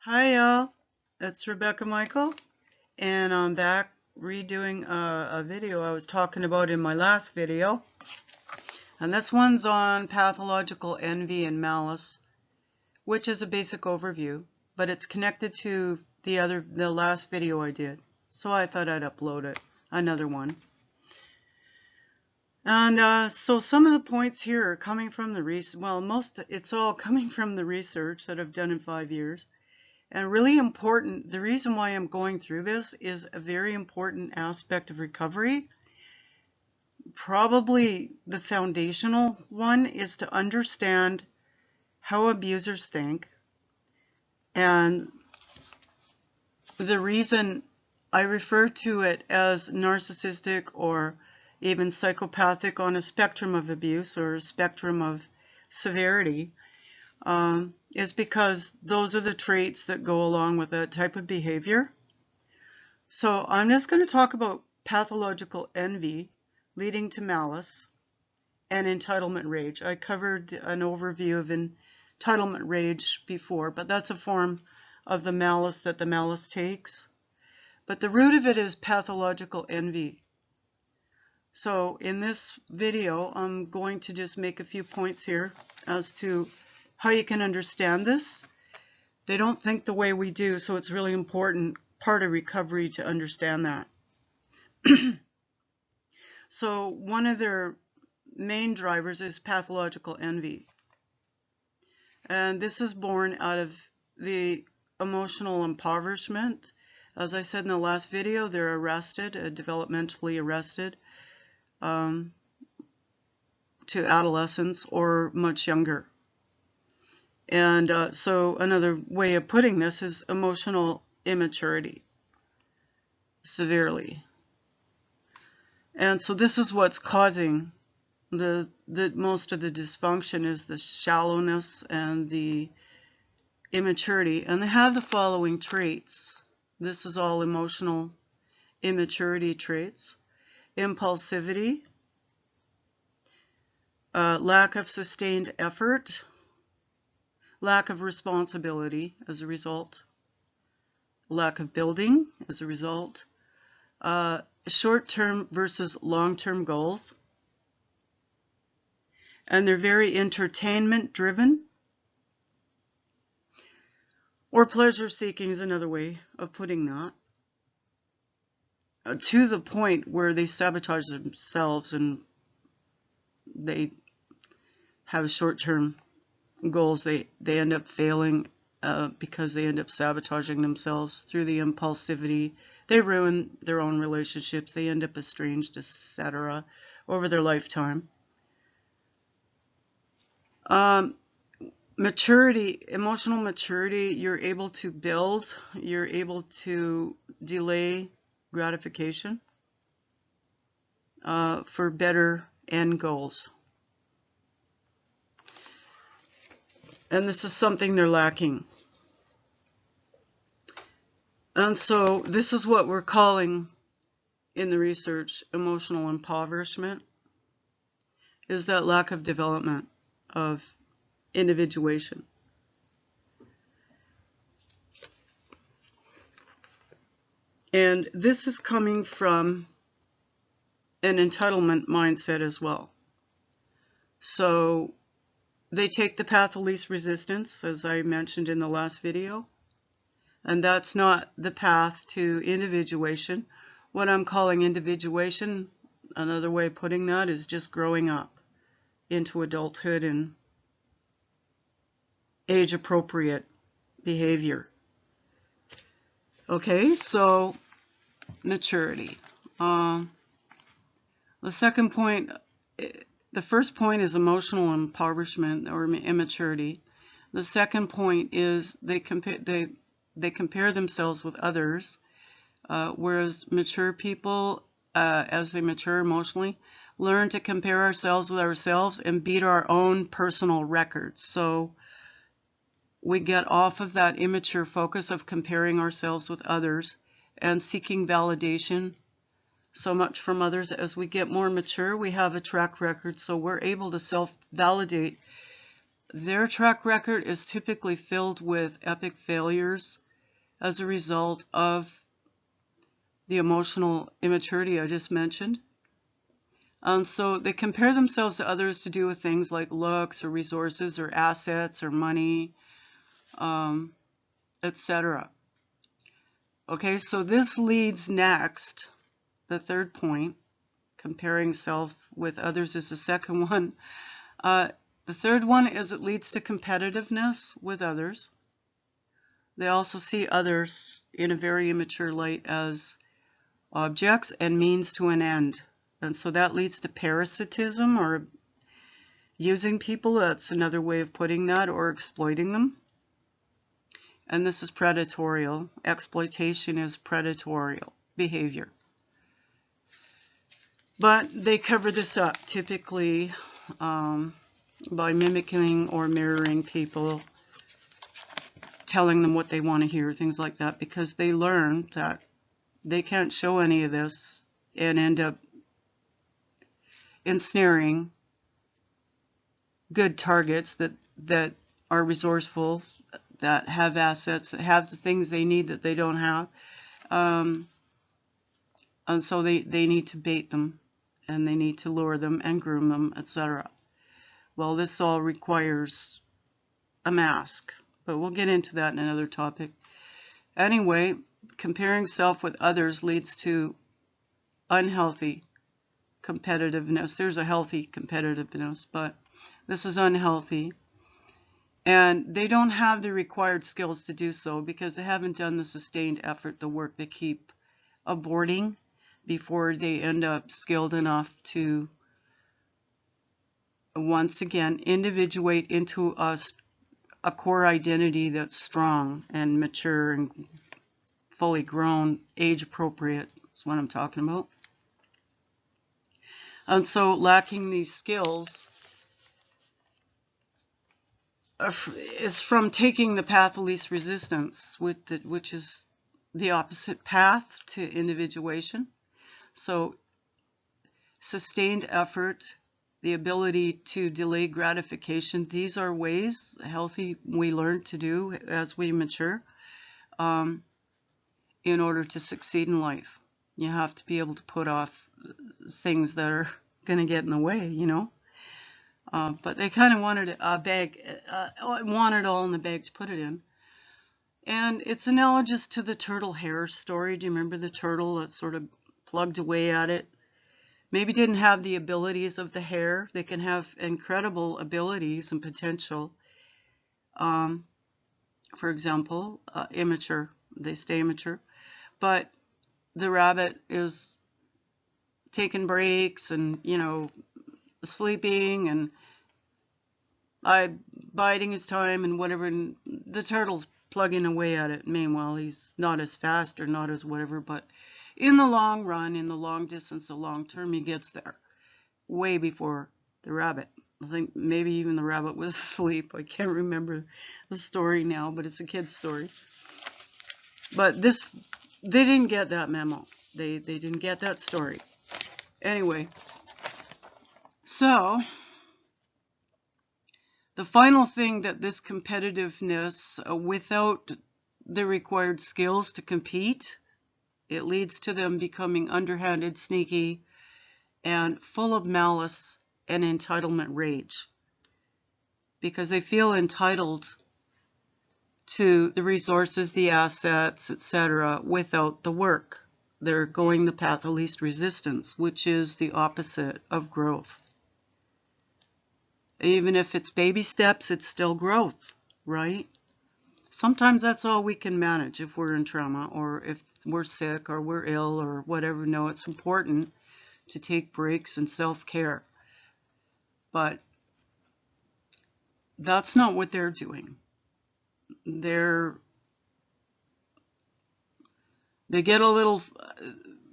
Hi y'all, it's Rebecca Michael, and I'm back redoing a video I was talking about in my last video. And this one's on pathological envy and malice, which is a basic overview, but it's connected to the last video I did. So I thought I'd upload it, another one. And so some of the points here are coming from the it's all coming from the research that I've done in 5 years. And really important, the reason why I'm going through this is a very important aspect of recovery. Probably the foundational one is to understand how abusers think. And the reason I refer to it as narcissistic or even psychopathic on a spectrum of abuse or a spectrum of severity is because those are the traits that go along with that type of behavior. So I'm just going to talk about pathological envy leading to malice and entitlement rage. I covered an overview of entitlement rage before, but that's a form of the malice that the malice takes. But the root of it is pathological envy. So in this video, I'm going to just make a few points here as to how you can understand this. They don't think the way we do, so it's really important part of recovery to understand that. So one of their main drivers is pathological envy. And this is born out of the emotional impoverishment. As I said in the last video, they're arrested, developmentally arrested, to adolescence or much younger. And so another way of putting this is emotional immaturity, severely. And so this is what's causing the most of the dysfunction is the shallowness and the immaturity. And they have the following traits. This is all emotional immaturity traits. Impulsivity, lack of sustained effort, lack of responsibility as a result, lack of building as a result, short-term versus long-term goals, and they're very entertainment-driven, or pleasure-seeking is another way of putting that, to the point where they sabotage themselves and they have short-term goals. They end up failing because they end up sabotaging themselves through the impulsivity. They ruin their own relationships. They end up estranged, etc. over their lifetime. Maturity, emotional maturity, you're able to build, you're able to delay gratification for better end goals. And this is something they're lacking. And so this is what we're calling in the research emotional impoverishment, is that lack of development of individuation. And this is coming from an entitlement mindset as well. So they take the path of least resistance, as I mentioned in the last video, and that's not the path to individuation. What I'm calling individuation, another way of putting that, is just growing up into adulthood and age-appropriate behavior. Okay, so maturity. The second point, the first point is emotional impoverishment or immaturity. The second point is they compare themselves with others, whereas mature people, as they mature emotionally, learn to compare ourselves with ourselves and beat our own personal records. So we get off of that immature focus of comparing ourselves with others and seeking validation so much from others. As we get more mature, we have a track record, so we're able to self-validate their track record is typically filled with epic failures as a result of the emotional immaturity I just mentioned. So they compare themselves to others to do with things like looks or resources or assets or money, etc. Okay, so this leads next, the third point, comparing self with others is the second one. The third one is it leads to competitiveness with others. They also see others in a very immature light as objects and means to an end. And so that leads to parasitism, or using people, that's another way of putting that, or exploiting them. And this is predatorial. Exploitation is predatorial behavior. But they cover this up typically by mimicking or mirroring people, telling them what they want to hear, things like that, because they learn that they can't show any of this and end up ensnaring good targets that are resourceful, that have assets, that have the things they need that they don't have. And so they need to bait them, and they need to lure them and groom them, etc. Well, this all requires a mask, but we'll get into that in another topic. Anyway, comparing self with others leads to unhealthy competitiveness. There's a healthy competitiveness, but this is unhealthy. And they don't have the required skills to do so because they haven't done the sustained effort, the work. They keep aborting before they end up skilled enough to once again individuate into a core identity that's strong and mature and fully grown, age appropriate. That's what I'm talking about. And so lacking these skills is from taking the path of least resistance, which is the opposite path to individuation. So sustained effort, the ability to delay gratification, these are ways healthy we learn to do as we mature in order to succeed in life. You have to be able to put off things that are going to get in the way, you know. But they kind of wanted a bag, wanted all in the bag to put it in. And it's analogous to the turtle hair story. Do you remember the turtle that sort of plugged away at it? Maybe didn't have the abilities of the hare. They can have incredible abilities and potential. For example, immature. They stay immature. But the rabbit is taking breaks and, you know, sleeping and biding his time and whatever, and the turtle's plugging away at it. Meanwhile, he's not as fast or not as whatever, but in the long run, in the long distance, the long term, he gets there way before the rabbit. I think maybe even the rabbit was asleep. I can't remember the story now, but it's a kid's story. But they didn't get that memo. They didn't get that story. Anyway, so the final thing that this competitiveness, without the required skills to compete, it leads to them becoming underhanded, sneaky, and full of malice and entitlement rage. Because they feel entitled to the resources, the assets, etc., without the work. They're going the path of least resistance, which is the opposite of growth. Even if it's baby steps, it's still growth, right? Sometimes that's all we can manage if we're in trauma, or if we're sick, or we're ill, or whatever. No, it's important to take breaks and self-care. But that's not what they're doing. They get a little,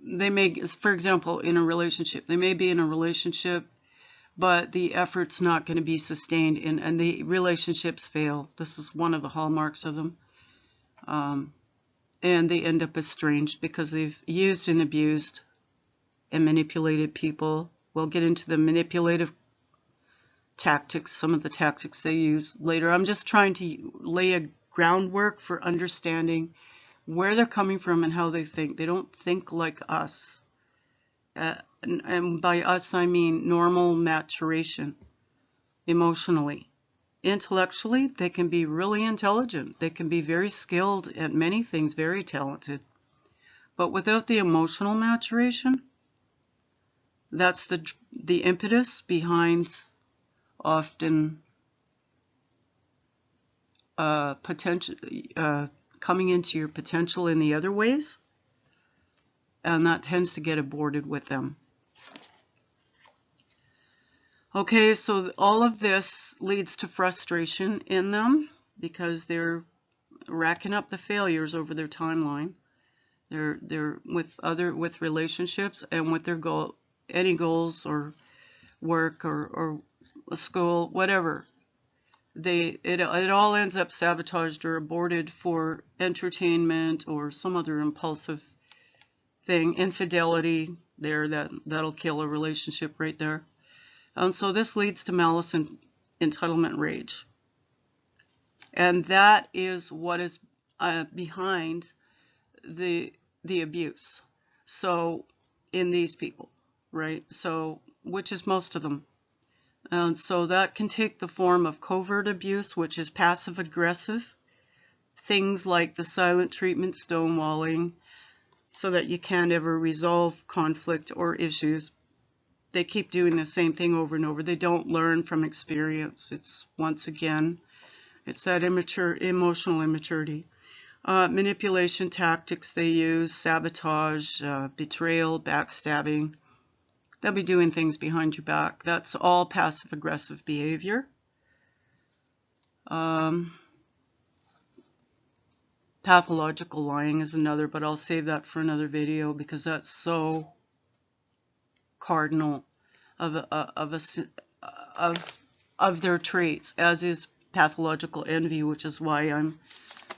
they may, for example, in a relationship, they may be in a relationship, but the effort's not going to be sustained, and the relationships fail. This is one of the hallmarks of them. And they end up estranged because they've used and abused and manipulated people. We'll get into the manipulative tactics, some of the tactics they use later. I'm just trying to lay a groundwork for understanding where they're coming from and how they think. They don't think like us. And by us, I mean normal maturation emotionally. Intellectually, they can be really intelligent. They can be very skilled at many things, very talented. But without the emotional maturation, that's the impetus behind often potential coming into your potential in the other ways, and that tends to get aborted with them. Okay, so all of this leads to frustration in them because they're racking up the failures over their timeline. They're with relationships and with their any goals or work or a school, whatever. It all ends up sabotaged or aborted for entertainment or some other impulsive thing. Infidelity, that'll kill a relationship right there. And so this leads to malice and entitlement rage. And that is what is behind the abuse. So in these people, right? So, which is most of them. And so that can take the form of covert abuse, which is passive aggressive. Things like the silent treatment, stonewalling, so that you can't ever resolve conflict or issues. They keep doing the same thing over and over. They don't learn from experience. It's, once again, it's that emotional immaturity. Manipulation tactics they use, sabotage, betrayal, backstabbing. They'll be doing things behind your back. That's all passive-aggressive behavior. Pathological lying is another, but I'll save that for another video because that's so cardinal of their traits, as is pathological envy, which is why I'm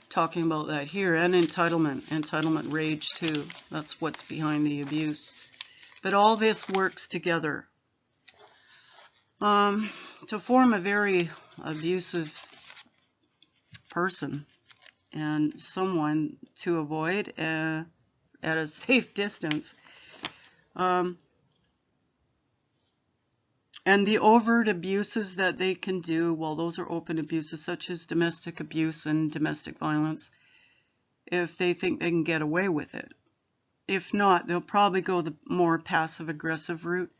talking about that here, and entitlement rage too. That's what's behind the abuse. But all this works together to form a very abusive person and someone to avoid at a safe distance. And the overt abuses that they can do, well, those are open abuses, such as domestic abuse and domestic violence, if they think they can get away with it. If not, they'll probably go the more passive-aggressive route.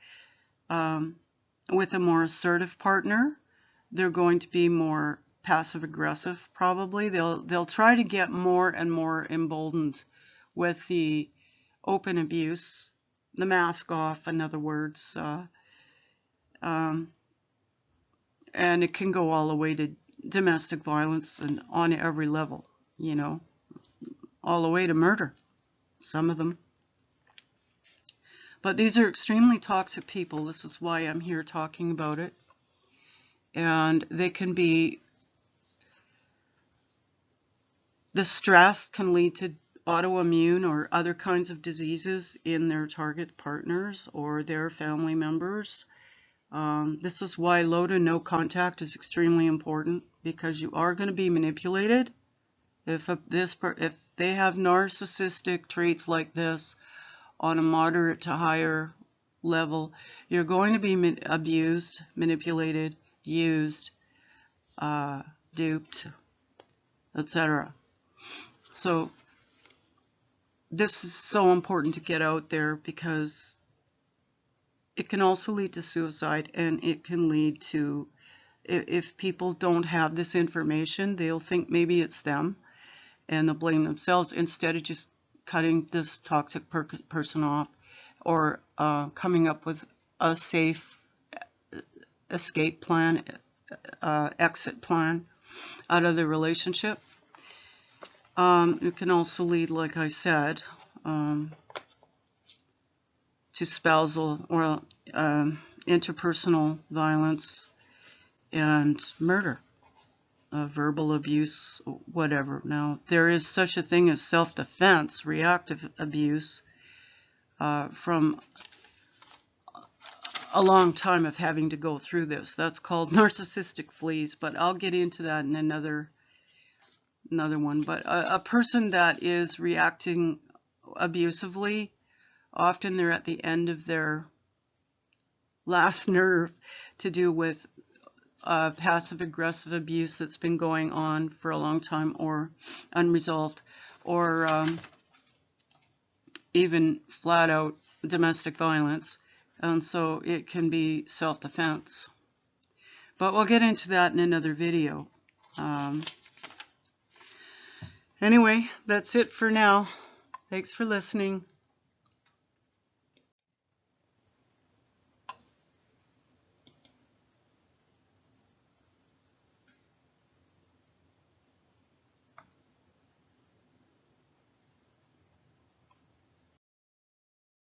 With a more assertive partner, they're going to be more passive-aggressive, probably. They'll try to get more and more emboldened with the open abuse, the mask off, in other words. And it can go all the way to domestic violence and on every level, you know, all the way to murder, some of them. But these are extremely toxic people. This is why I'm here talking about it. And they can be, the stress can lead to autoimmune or other kinds of diseases in their target partners or their family members. This is why low to no contact is extremely important, because you are going to be manipulated. If they have narcissistic traits like this on a moderate to higher level, you're going to be abused, manipulated, used, duped, etc. So this is so important to get out there, because it can also lead to suicide, and it can lead to, if people don't have this information, they'll think maybe it's them and they'll blame themselves instead of just cutting this toxic person off, or coming up with a safe escape plan, exit plan out of the relationship. It can also lead, like I said, to spousal or interpersonal violence and murder, verbal abuse, whatever. Now, there is such a thing as self-defense, reactive abuse, from a long time of having to go through this. That's called narcissistic fleas, but I'll get into that in another one. But a person that is reacting abusively, often they're at the end of their last nerve to do with passive-aggressive abuse that's been going on for a long time, or unresolved, or even flat-out domestic violence. And so it can be self-defense. But we'll get into that in another video. Anyway, that's it for now. Thanks for listening.